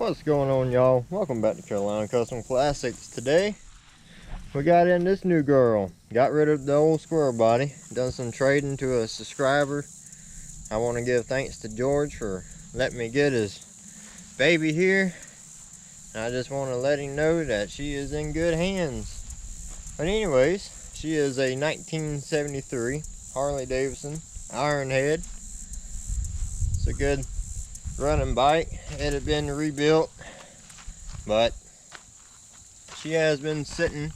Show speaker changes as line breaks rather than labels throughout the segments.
What's going on, y'all? Welcome back to Carolina Custom Classics. Today we got in this new girl. Got rid of the old square body, done some trading to a subscriber. I want to give thanks to George for letting me get his baby here. I just want to let him know that she is in good hands. But anyways, she is a 1973 Harley Davidson Ironhead. It's a good running bike. It had been rebuilt, but she has been sitting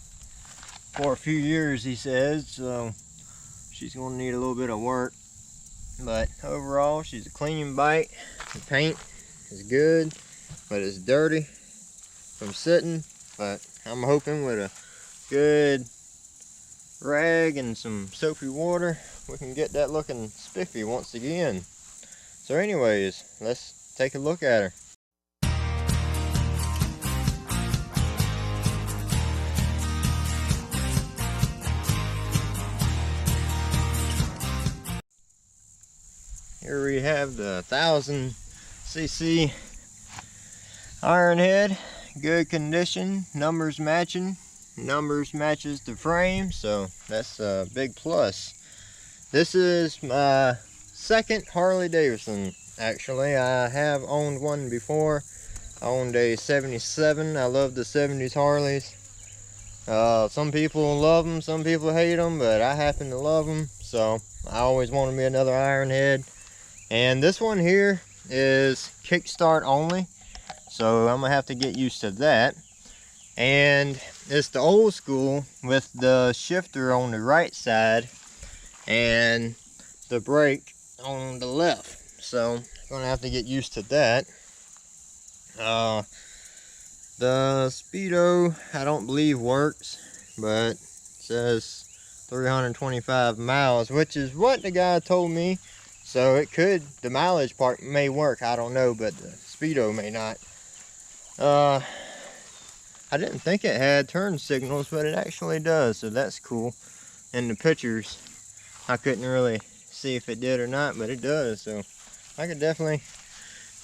for a few years, he says, so she's going to need a little bit of work. But overall, she's a clean bike. The paint is good, but it's dirty from sitting. But I'm hoping with a good rag and some soapy water, we can get that looking spiffy once again. So anyways, let's take a look at her. Here we have the 1000cc Ironhead, good condition, numbers matching, numbers matches the frame, so that's a big plus. This is my second Harley Davidson. Actually, I have owned one before. I owned a 77. I love the 70s Harleys. Some people love them, some people hate them, but I happen to love them, so I always wanted me another Ironhead. And this one here is kickstart only, so I'm gonna have to get used to that. And it's the old school with the shifter on the right side and the brake on the left, so I'm gonna have to get used to that. The speedo I don't believe works, but it says 325 miles, which is what the guy told me. So it could, the mileage part may work, I don't know, but the speedo may not. I didn't think it had turn signals, but it actually does, so that's cool. In the pictures, I couldn't really see if it did or not, but it does, so I could definitely,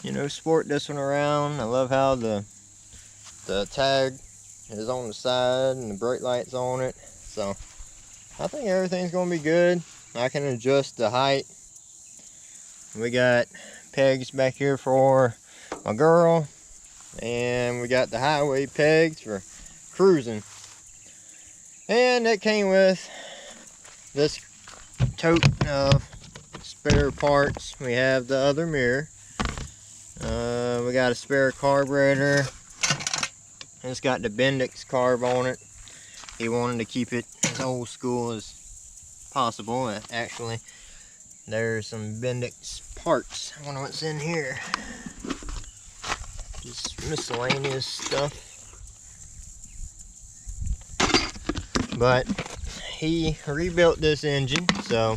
you know, sport this one around. I love how the tag is on the side and the brake light's on it, so I think everything's gonna be good. I can adjust the height. We got pegs back here for my girl, and we got the highway pegs for cruising. And it came with this tote of spare parts. We have the other mirror. We got a spare carburetor. It's got the Bendix carb on it. He wanted to keep it as old school as possible. Actually, there's some Bendix parts. I wonder what's in here. Just miscellaneous stuff. But he rebuilt this engine, so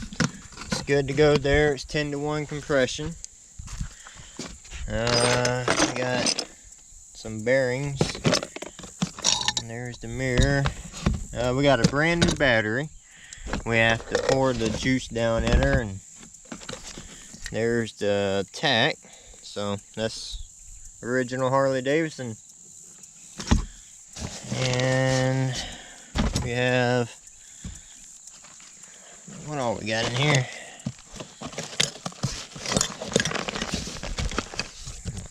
it's good to go there. It's 10-to-1 compression. We got some bearings. And there's the mirror. We got a brand new battery. We have to pour the juice down in her, and there's the tack. So that's original Harley Davidson. And we have, what all we got in here?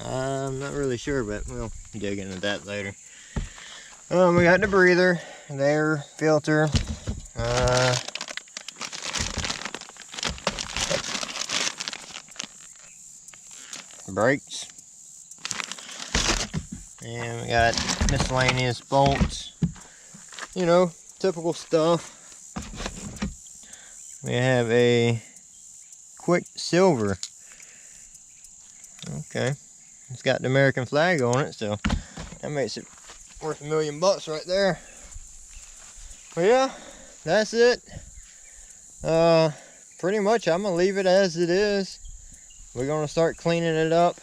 I'm not really sure, but we'll dig into that later. We got the breather, the air filter, brakes, and we got miscellaneous bolts, you know, typical stuff. We have a quick silver. Okay, it's got the American flag on it, so that makes it worth $1 million right there. But yeah, that's it. Pretty much I'm gonna leave it as it is. We're gonna start cleaning it up.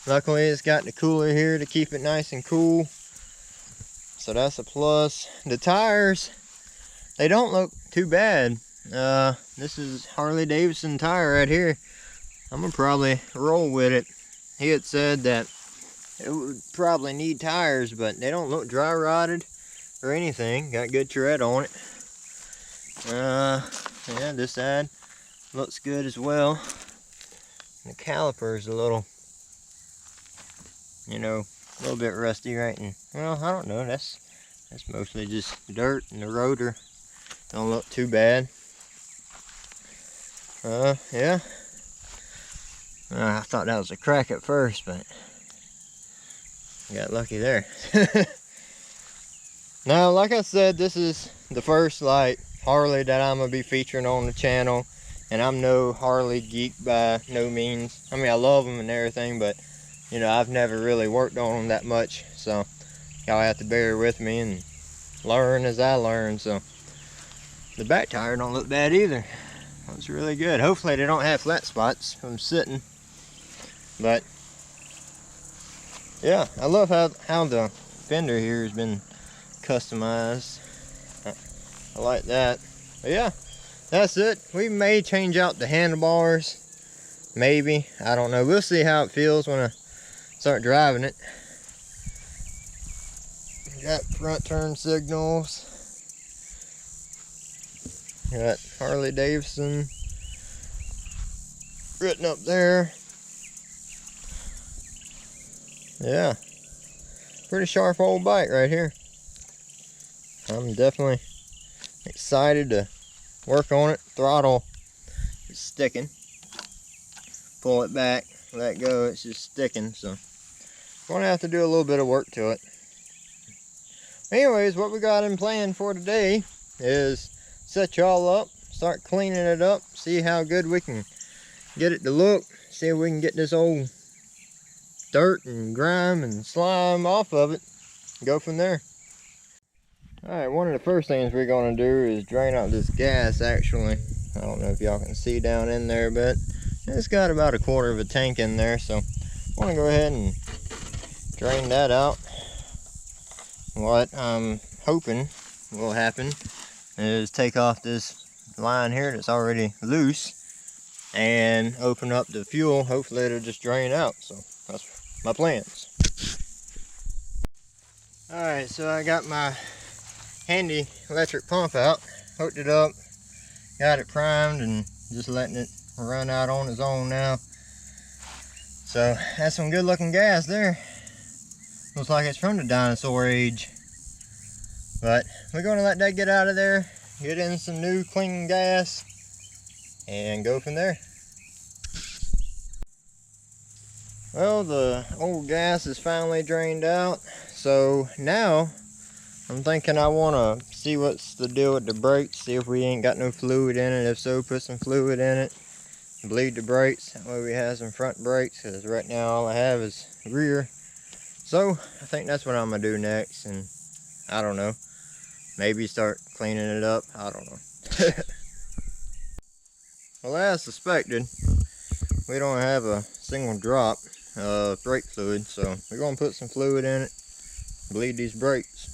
Luckily it's got the cooler here to keep it nice and cool, so that's a plus. The tires, they don't look too bad. This is Harley Davidson tire right here. I'm gonna probably roll with it. He had said that It would probably need tires, but they don't look dry rotted or anything. Got good tread on it. Yeah, this side looks good as well. The caliper is a little, you know, a little bit rusty right in. Well, I don't know. That's mostly just dirt, and the rotor don't look too bad. Yeah. I thought that was a crack at first, but got lucky there. Now, like I said, this is the first like Harley that I'm gonna be featuring on the channel, and I'm no Harley geek by no means. I mean, I love them and everything, but you know, I've never really worked on them that much, so y'all have to bear with me and learn as I learn. So the back tire don't look bad either. Looks really good. Hopefully they don't have flat spots from sitting, but yeah, I love how the fender here has been customized. I like that. But yeah, that's it. We may change out the handlebars, maybe, I don't know. We'll see how it feels when I start driving it. Got front turn signals. Got Harley Davidson written up there. Yeah, pretty sharp old bike right here. I'm definitely excited to work on it. Throttle is sticking. Pull it back, let go, it's just sticking. So I'm gonna have to do a little bit of work to it. Anyways, what we got in plan for today is set y'all up, start cleaning it up, see how good we can get it to look, see if we can get this old dirt and grime and slime off of it, go from there. Alright, one of the first things we're going to do is drain out this gas. Actually, I don't know if y'all can see down in there, but it's got about 1/4 of a tank in there, so I want to go ahead and drain that out. What I'm hoping will happen is take off this line here that's already loose and open up the fuel. Hopefully it'll just drain out, so that's my plans. Alright, so I got my handy electric pump out, hooked it up, got it primed, and just letting it run out on its own now. So that's some good looking gas there. Looks like it's from the dinosaur age. But we're going to let that get out of there, get in some new clean gas, and go from there. Well, the old gas is finally drained out, so now I'm thinking I want to see what's the deal with the brakes, see if we ain't got no fluid in it. If so, put some fluid in it, bleed the brakes, that way we have some front brakes, because right now all I have is rear. So I think that's what I'm going to do next, and I don't know, maybe start cleaning it up, I don't know. Well, as suspected, we don't have a single drop of brake fluid, so we're going to put some fluid in it, bleed these brakes.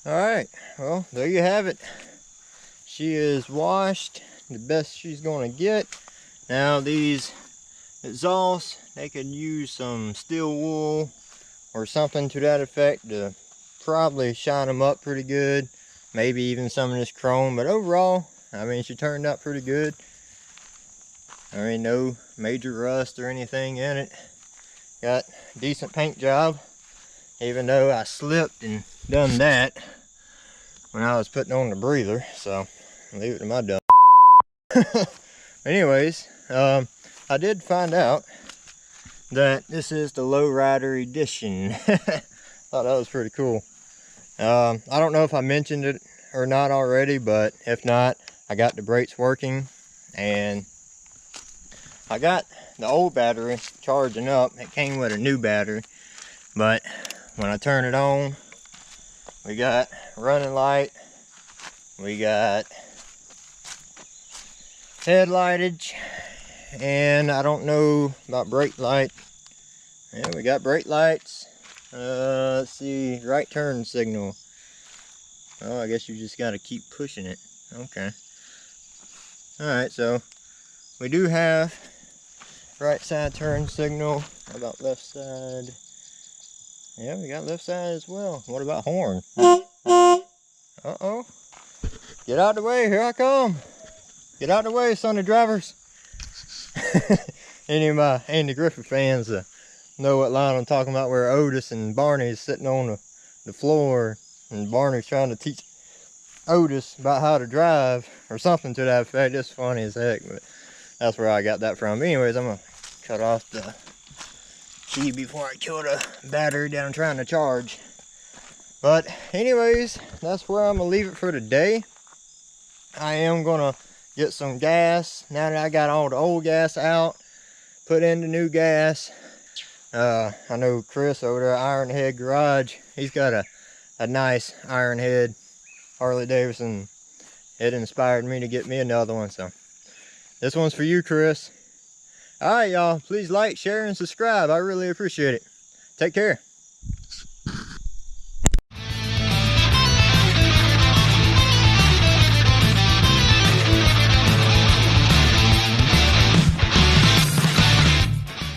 Alright, well, there you have it. She is washed the best she's going to get. Now these exhausts, they could use some steel wool or something to that effect to probably shine them up pretty good. Maybe even some of this chrome, but overall, I mean, she turned out pretty good. I mean, no major rust or anything in it. Got a decent paint job, even though I slipped and done that when I was putting on the breather, so leave it to my dumb. Anyways, I did find out that this is the lowrider edition. Thought that was pretty cool. I don't know if I mentioned it or not already, but if not, I got the brakes working, and I got the old battery charging up. It came with a new battery, but when I turn it on, we got running light, we got headlightage, and I don't know about brake light. Yeah, we got brake lights. Let's see, right turn signal. Oh, I guess you just got to keep pushing it. Okay. Alright, so we do have right side turn signal. How about left side? Yeah, we got left side as well. What about horn? Uh-oh. Get out of the way, here I come. Get out of the way, son of drivers. Any of my Andy Griffith fans know what line I'm talking about, where Otis and Barney's sitting on the floor, and Barney's trying to teach Otis about how to drive or something to that effect. It's funny as heck, but that's where I got that from. Anyways, I'm gonna cut off the key before I kill the battery that I'm trying to charge. But anyways, that's where I'm gonna leave it for today. I am gonna get some gas now that I got all the old gas out, put in the new gas. I know Chris over there at Ironhead Garage, he's got a nice Ironhead Harley Davidson. It inspired me to get me another one, so this one's for you, Chris. All right, y'all, please like, share, and subscribe. I really appreciate it. Take care.